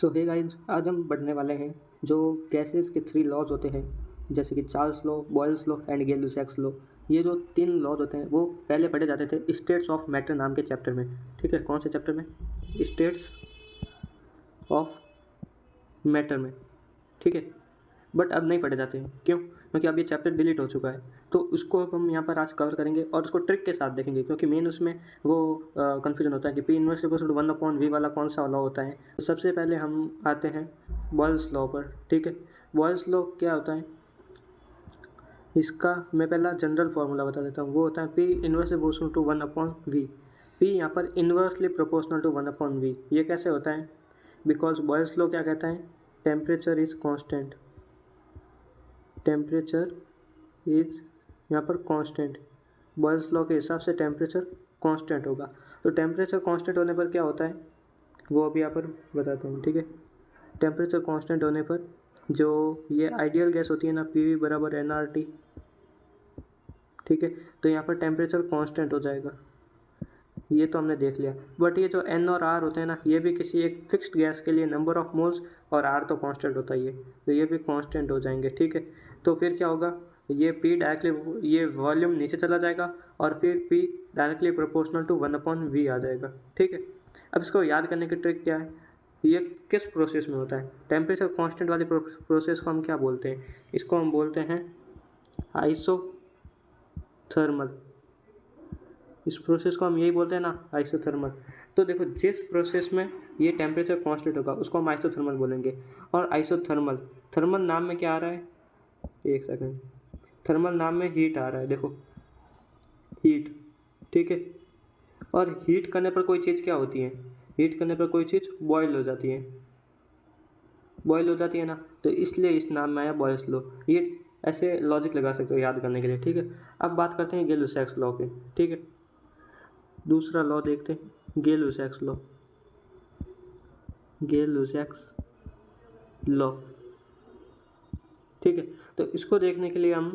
सो hey guys, आज हम पढ़ने वाले हैं जो गैसेस के 3 लॉज होते हैं, जैसे कि Charles law, Boyle's law and Gay-Lussac's law. ये जो 3 लॉज होते हैं वो पहले पढ़े जाते थे स्टेट्स ऑफ मैटर नाम के चैप्टर में। ठीक है, कौन से चैप्टर में? स्टेट्स ऑफ मैटर में। ठीक है, बट अब नहीं पढ़े जाते हैं। क्यों? क्योंकि अब ये चैप्टर डिलीट हो चुका है। तो उसको अब हम यहाँ पर आज कवर करेंगे और उसको ट्रिक के साथ देखेंगे, क्योंकि मेन उसमें वो कन्फ्यूजन होता है कि P inverse equals to 1/v वाला कौन सा लॉ होता है। तो सबसे पहले हम आते हैं बॉयल्स लॉ पर। ठीक है, बॉयल्स लॉ क्या होता है, इसका मैं पहला जनरल फार्मूला बता देता हूँ। वो होता है P inverse equals to 1/v। P यहाँ पर इन्वर्सली प्रोपोर्शनल टू 1/v। ये कैसे होता है? बिकॉज बॉयल्स लॉ क्या कहता है? Temperature is constant. Temperature is यहाँ पर कांस्टेंट। बॉयल्स लॉ के हिसाब से टेम्परेचर कांस्टेंट होगा। तो टेम्परेचर कांस्टेंट होने पर क्या होता है वो अभी यहाँ पर बताता हूँ। ठीक है, टेम्परेचर कांस्टेंट होने पर जो ये आइडियल गैस होती है ना, पी वी बराबर एन आर टी। ठीक है, तो यहाँ पर टेम्परेचर कांस्टेंट हो जाएगा। ये तो हमने देख लिया, बट ये जो एन और आर होते हैं ना, ये भी किसी एक फिक्स्ड गैस के लिए नंबर ऑफ मोल्स, और आर तो कांस्टेंट होता ही है, तो ये भी कांस्टेंट हो जाएंगे। ठीक है, तो फिर क्या होगा, ये पी डायरेक्टली, ये वॉल्यूम नीचे चला जाएगा और फिर P directly proportional to 1/v आ जाएगा। ठीक है, अब इसको याद करने की ट्रिक क्या है, ये किस प्रोसेस में होता है? टेम्परेचर कांस्टेंट वाली प्रोसेस को हम क्या बोलते हैं? इसको हम बोलते हैं आइसोथर्मल। इस प्रोसेस को हम यही बोलते हैं ना, आइसोथर्मल। तो देखो, जिस प्रोसेस में ये टेम्परेचर कांस्टेंट होगा उसको हम आइसोथर्मल बोलेंगे। और आइसोथर्मल, थर्मल नाम में क्या आ रहा है? एक सेकंड, थर्मल नाम में हीट आ रहा है, देखो हीट। ठीक है, और हीट करने पर कोई चीज़ क्या होती है? हीट करने पर कोई चीज़ बॉयल हो जाती है, बॉयल हो जाती है ना, तो इसलिए इस नाम में आया बॉयल्स लॉ। ये ऐसे लॉजिक लगा सकते हो याद करने के लिए। ठीक है, अब बात करते हैं गै-लुसाक्स लॉ के। ठीक है, दूसरा लॉ देखते हैं, गै-लुसाक्स लॉ। गै-लुसाक्स लॉ। ठीक है, तो इसको देखने के लिए हम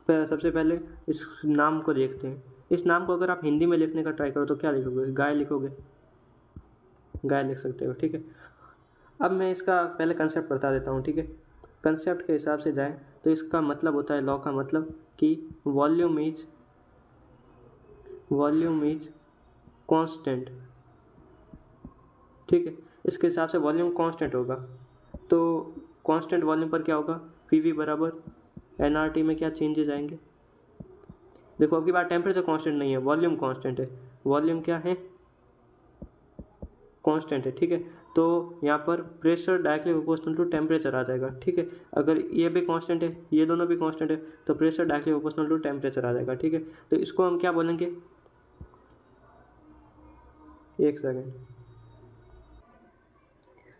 सबसे पहले इस नाम को देखते हैं। इस नाम को अगर आप हिंदी में लिखने का ट्राई करो तो क्या लिखोगे? गाय लिखोगे, गाय लिख सकते हो। ठीक है, अब मैं इसका पहले कंसेप्ट बता देता हूँ। ठीक है, कंसेप्ट के हिसाब से जाएं तो इसका मतलब होता है, लॉ का मतलब कि वॉल्यूम इज कांस्टेंट। ठीक है, इसके हिसाब से वॉल्यूम कांस्टेंट होगा, तो कांस्टेंट वॉल्यूम पर क्या होगा? पी वी बराबर एन आर टी में क्या चेंजेस आएंगे? देखो, अब की बार टेम्परेचर कांस्टेंट नहीं है, वॉल्यूम कांस्टेंट है। वॉल्यूम क्या है? कांस्टेंट है। ठीक है, तो यहाँ पर pressure directly proportional to temperature आ जाएगा। ठीक है, अगर ये भी कांस्टेंट है, ये दोनों भी कांस्टेंट है, तो pressure directly proportional to temperature आ जाएगा। ठीक है, तो इसको हम क्या बोलेंगे? एक सेकेंड।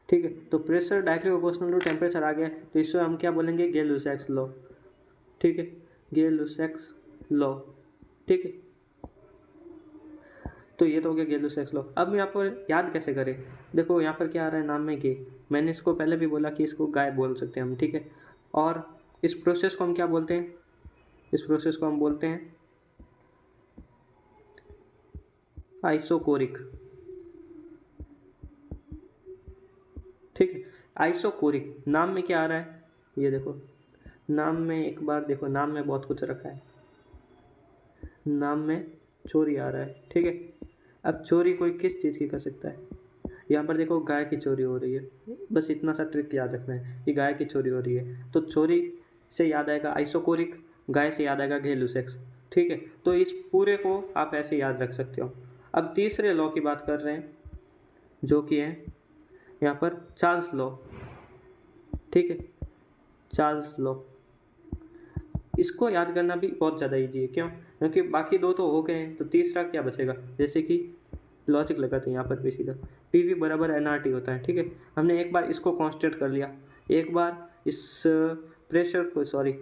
ठीक है, तो pressure directly proportional to temperature आ गया, तो इसको हम क्या बोलेंगे? Gay-Lussac's law. ठीक है, गै-लुसाक्स लॉ। ठीक है, तो ये तो हो गया गै-लुसाक्स लॉ। अब यहाँ पर याद कैसे करें? देखो, यहाँ पर क्या आ रहा है नाम में गे। मैंने इसको पहले भी बोला कि इसको गाय बोल सकते हैं हम। ठीक है, और इस प्रोसेस को हम क्या बोलते हैं? इस प्रोसेस को हम बोलते हैं आइसोकोरिक। ठीक है, आइसोकोरिक नाम में क्या आ रहा है? ये देखो, नाम में एक बार देखो, नाम में बहुत कुछ रखा है, नाम में चोरी आ रहा है। ठीक है, अब चोरी कोई किस चीज़ की कर सकता है? यहाँ पर देखो, गाय की चोरी हो रही है, बस इतना सा ट्रिक याद रखना है कि गाय की चोरी हो रही है, तो चोरी से याद आएगा आइसोकोरिक, गाय से याद आएगा गै-लुसाक्स। ठीक है, तो इस पूरे को आप ऐसे याद रख सकते हो। अब तीसरे लॉ की बात कर रहे हैं, जो कि है यहाँ पर चार्ल्स लॉ। ठीक है, चार्ल्स लॉ, इसको याद करना भी बहुत ज़्यादा ईजी है। क्यों? क्योंकि बाकी दो तो हो गए हैं, तो तीसरा क्या बचेगा? जैसे कि लॉजिक लगाते हैं यहाँ पर भी सीधा, पी वी बराबर एन आर टी होता है। ठीक है, हमने एक बार इसको कांस्टेंट कर लिया, एक बार इस प्रेशर को, सॉरी,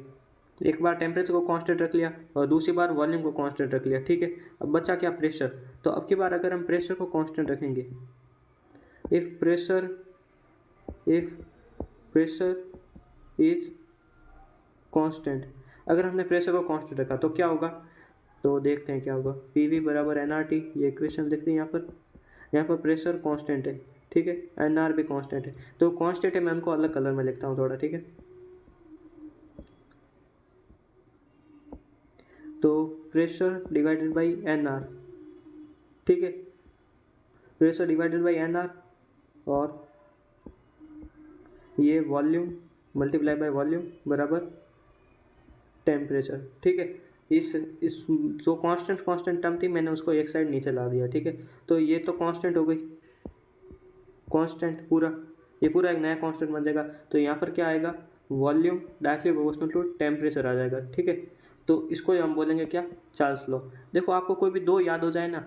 एक बार टेम्परेचर को कांस्टेंट रख लिया और दूसरी बार वॉल्यूम को कांस्टेंट रख लिया। ठीक है, अब बचा क्या? प्रेशर। तो अब की बार अगर हम प्रेशर को कांस्टेंट रखेंगे, इफ़ प्रेशर इज कांस्टेंट, अगर हमने प्रेशर को कांस्टेंट रखा तो क्या होगा? तो देखते हैं क्या होगा। पी वी बराबर एन आर टी, ये इक्वेशन देखते हैं। यहाँ पर प्रेशर कांस्टेंट है, ठीक है, NR भी कांस्टेंट है। तो कांस्टेंट है, मैं उनको अलग कलर में लिखता हूँ थोड़ा, ठीक है। तो प्रेशर डिवाइडेड बाई NR, ठीक है, प्रेशर डिवाइडेड बाई NR, और ये वॉल्यूम मल्टीप्लाई बाय वॉल्यूम बराबर टेम्परेचर, ठीक है। इस जो कांस्टेंट टर्म थी मैंने उसको एक साइड नीचे ला दिया, ठीक है। तो ये तो कांस्टेंट हो गई, कांस्टेंट पूरा, ये पूरा एक नया कांस्टेंट बन जाएगा। तो यहाँ पर क्या आएगा, volume directly proportional to temperature आ जाएगा, ठीक है। तो इसको हम बोलेंगे क्या, चार्ल्स लॉ। देखो आपको कोई भी दो याद हो जाए ना,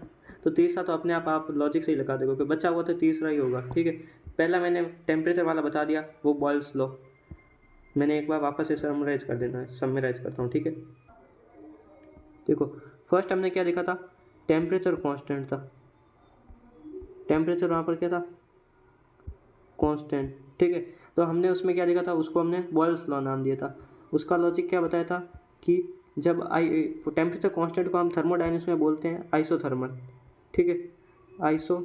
तो तीसरा तो अपने आप लॉजिक से ही लगा दोगे, बचा हुआ तो तीसरा ही होगा, ठीक है। पहला मैंने टेम्परेचर वाला बता दिया, वो बॉयल्स लॉ। मैंने एक बार वापस से समराइज करता हूँ, ठीक है। देखो फर्स्ट हमने क्या देखा था, टेम्परेचर कांस्टेंट था, टेम्परेचर वहाँ पर क्या था, कांस्टेंट, ठीक है। तो हमने उसमें क्या देखा था, उसको हमने बॉयल्स लॉ नाम दिया था। उसका लॉजिक क्या बताया था कि जब टेम्परेचर कांस्टेंट को हम थर्मोडायनेमिक्स में बोलते हैं आइसोथर्मल, ठीक है, आइसोथर्मल,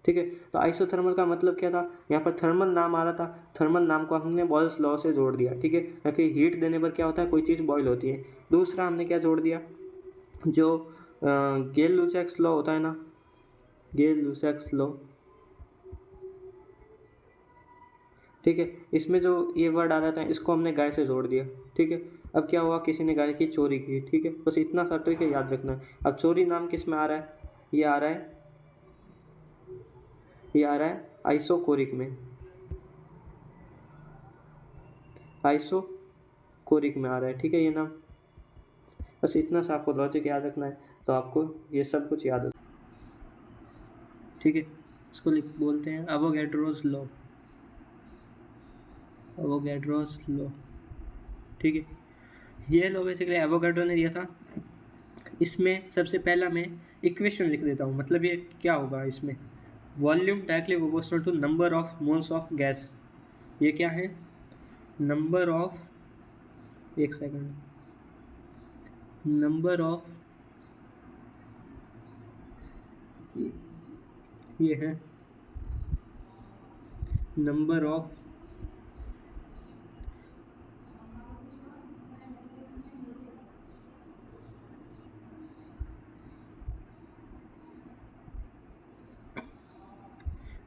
ठीक है। तो आइसोथर्मल का मतलब क्या था, यहाँ पर थर्मल नाम आ रहा था, थर्मल नाम को हमने बॉयल्स लॉ से जोड़ दिया, ठीक है, क्योंकि हीट देने पर क्या होता है, कोई चीज़ बॉयल होती है। दूसरा हमने क्या जोड़ दिया, जो गेल लुसैक्स लॉ होता है ना, गेल लुसैक्स लॉ, ठीक है, इसमें जो ये वर्ड आ जाता है इसको हमने गाय से जोड़ दिया, ठीक है। अब क्या हुआ, किसी ने गाय की चोरी की, ठीक है, बस इतना सा ट्रिक है, याद रखना है। अब चोरी नाम किस में आ रहा है, ये आ रहा है, ये आ रहा है आइसोकोरिक में, आइसोकोरिक में आ रहा है, ठीक है, ये नाम। बस इतना सा आपको लॉजिक याद रखना है, तो आपको ये सब कुछ याद हो, ठीक है। इसको बोलते हैं अवोगैड्रोस लॉ, अवोगैड्रोस लॉ, ठीक है। ये लॉ बेसिकली एवोगाड्रो ने दिया था। इसमें सबसे पहला मैं इक्वेशन लिख देता हूँ, मतलब ये क्या होगा, इसमें volume directly proportional to number of moles of gas. ये क्या है, नंबर ऑफ, एक सेकंड, नंबर ऑफ, ये है नंबर ऑफ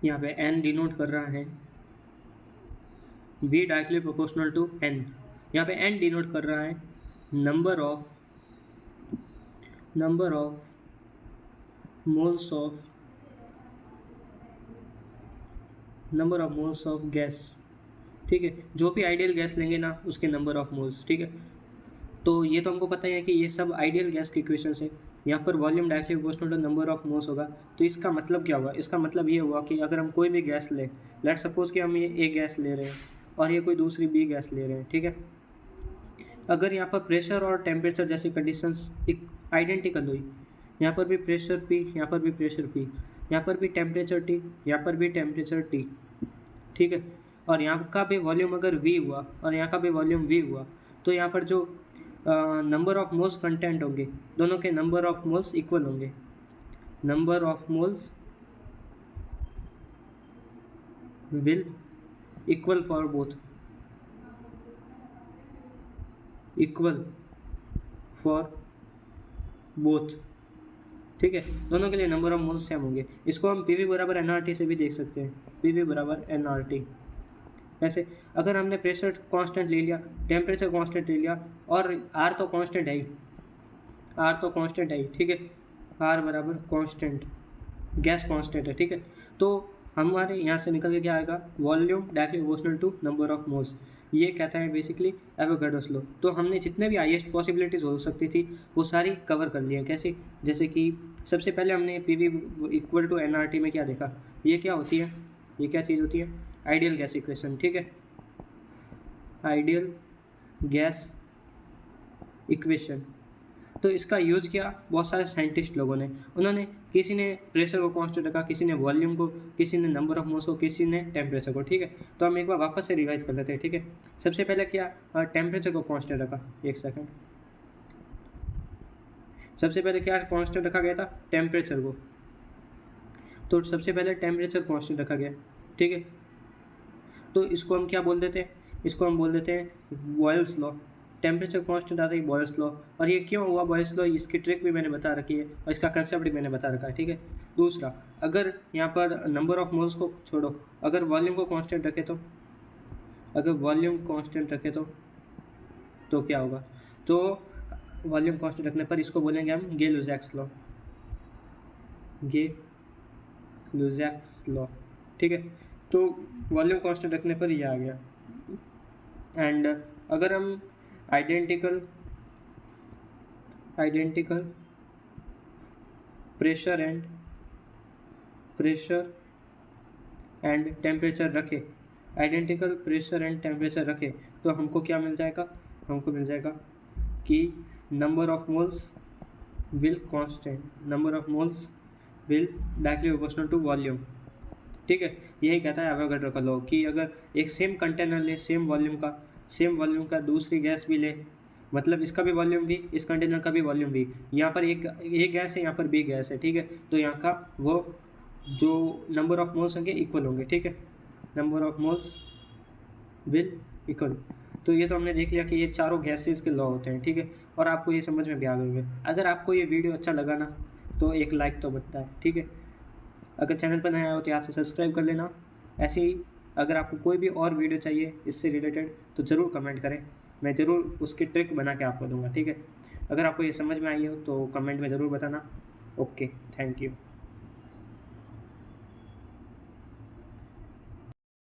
यहाँ पे n डिनोट कर रहा है v directly proportional to n। यहाँ पे n डिनोट कर रहा है number of moles of, number of moles of gas, ठीक है। जो भी आइडियल गैस लेंगे ना उसके नंबर ऑफ मोल्स, ठीक है। तो ये तो हमको पता ही है कि ये सब आइडियल गैस के इक्वेशन है। यहाँ पर volume directly proportional to number of moles होगा। तो इसका मतलब क्या होगा, इसका मतलब ये हुआ कि अगर हम कोई भी गैस लें, लेट सपोज कि हम ये ए गैस ले रहे हैं और ये कोई दूसरी बी गैस ले रहे हैं, ठीक है। अगर यहाँ पर प्रेशर और टेम्परेचर जैसी कंडीशंस एक आइडेंटिकल हुई, यहाँ पर भी प्रेशर पी, यहाँ पर भी प्रेशर पी, यहाँ पर भी टेम्परेचर टी, यहाँ पर भी टेम्परेचर टी, ठीक है, और यहाँ का भी वॉल्यूम अगर वी हुआ और यहाँ का भी वॉल्यूम वी हुआ, तो यहाँ पर जो नंबर ऑफ मोल्स कंटेंट होंगे, दोनों के नंबर ऑफ मोल्स इक्वल होंगे, number of moles will equal for both, equal for both, ठीक है, दोनों के लिए नंबर ऑफ मोल्स सेम होंगे। इसको हम पी वी बराबर एन आर टी से भी देख सकते हैं, पी वी बराबर एन आर टी। ऐसे अगर हमने प्रेशर कांस्टेंट ले लिया, टेम्परेचर कांस्टेंट ले लिया, और आर तो कांस्टेंट है ही, आर तो कांस्टेंट है ही, ठीक है, आर बराबर कांस्टेंट, गैस कांस्टेंट है, ठीक है। तो हमारे यहाँ से निकल के क्या आएगा, volume directly proportional to number of moles. ये कहता है बेसिकली एवोगाड्रोस लॉ। तो हमने जितने भी हाईएस्ट पॉसिबिलिटीज़ हो सकती थी वो सारी कवर कर ली हैं। कैसे, जैसे कि सबसे पहले हमने P V equal to N R T में क्या देखा, ये क्या होती है, ये क्या चीज़ होती है, आइडियल गैस इक्वेशन, ठीक है, आइडियल गैस इक्वेशन। तो इसका यूज़ किया बहुत सारे साइंटिस्ट लोगों ने, उन्होंने किसी ने प्रेशर को कांस्टेंट रखा, किसी ने वॉल्यूम को, किसी ने नंबर ऑफ मोल्स को, किसी ने टेम्परेचर को, ठीक है। तो हम एक बार वापस से रिवाइज कर लेते हैं, ठीक है। सबसे पहले क्या, टेम्परेचर को कांस्टेंट रखा, एक सेकंड, सबसे पहले क्या कांस्टेंट रखा गया था, टेम्परेचर को, तो सबसे पहले टेम्परेचर कांस्टेंट रखा गया, ठीक है। तो इसको हम क्या बोल देते हैं, इसको हम बोल देते हैं बॉयल्स लॉ। टेम्परेचर कांस्टेंट आता है बॉयल्स लॉ। और ये क्यों हुआ बॉयल्स लॉ, इसकी ट्रिक भी मैंने बता रखी है और इसका कंसेप्ट भी मैंने बता रखा है, ठीक है। दूसरा, अगर यहाँ पर नंबर ऑफ मोल्स को छोड़ो, अगर वॉल्यूम को कांस्टेंट रखे तो, अगर वॉल्यूम कांस्टेंट रखे तो क्या होगा, तो वॉल्यूम कांस्टेंट रखने पर इसको बोलेंगे हम गे-लुजैक्स लॉ, गे-लुजैक्स लॉ, ठीक है। तो वॉल्यूम कांस्टेंट रखने पर ये आ गया। एंड अगर हम आइडेंटिकल प्रेशर एंड टेम्परेचर रखे, आइडेंटिकल प्रेशर एंड टेम्परेचर रखे, तो हमको क्या मिल जाएगा, हमको मिल जाएगा कि number of moles will constant, number of moles will directly proportional to volume, ठीक है। यही कहता है एवोगाड्रो का लॉ कि अगर एक सेम कंटेनर ले, सेम वॉल्यूम का दूसरी गैस भी ले, मतलब इसका भी वॉल्यूम भी, इस कंटेनर का भी वॉल्यूम भी, यहाँ पर एक ये गैस है, यहाँ पर बी गैस है, ठीक है। तो यहाँ का वो जो नंबर ऑफ मोल्स होंगे इक्वल होंगे, ठीक है, number of moles will equal. तो ये तो हमने देख लिया कि ये चारों गैसेस के लॉ होते हैं, ठीक है। और आपको ये समझ में भी आ गए होंगे। अगर आपको ये वीडियो अच्छा लगा ना तो एक लाइक तो बनता है, ठीक है। अगर चैनल पर नया हो तो यहाँ से सब्सक्राइब कर लेना। ऐसे ही अगर आपको कोई भी और वीडियो चाहिए इससे रिलेटेड तो ज़रूर कमेंट करें, मैं ज़रूर उसकी ट्रिक बना के आपको दूंगा, ठीक है। अगर आपको ये समझ में आई हो तो कमेंट में ज़रूर बताना। Okay, thank you.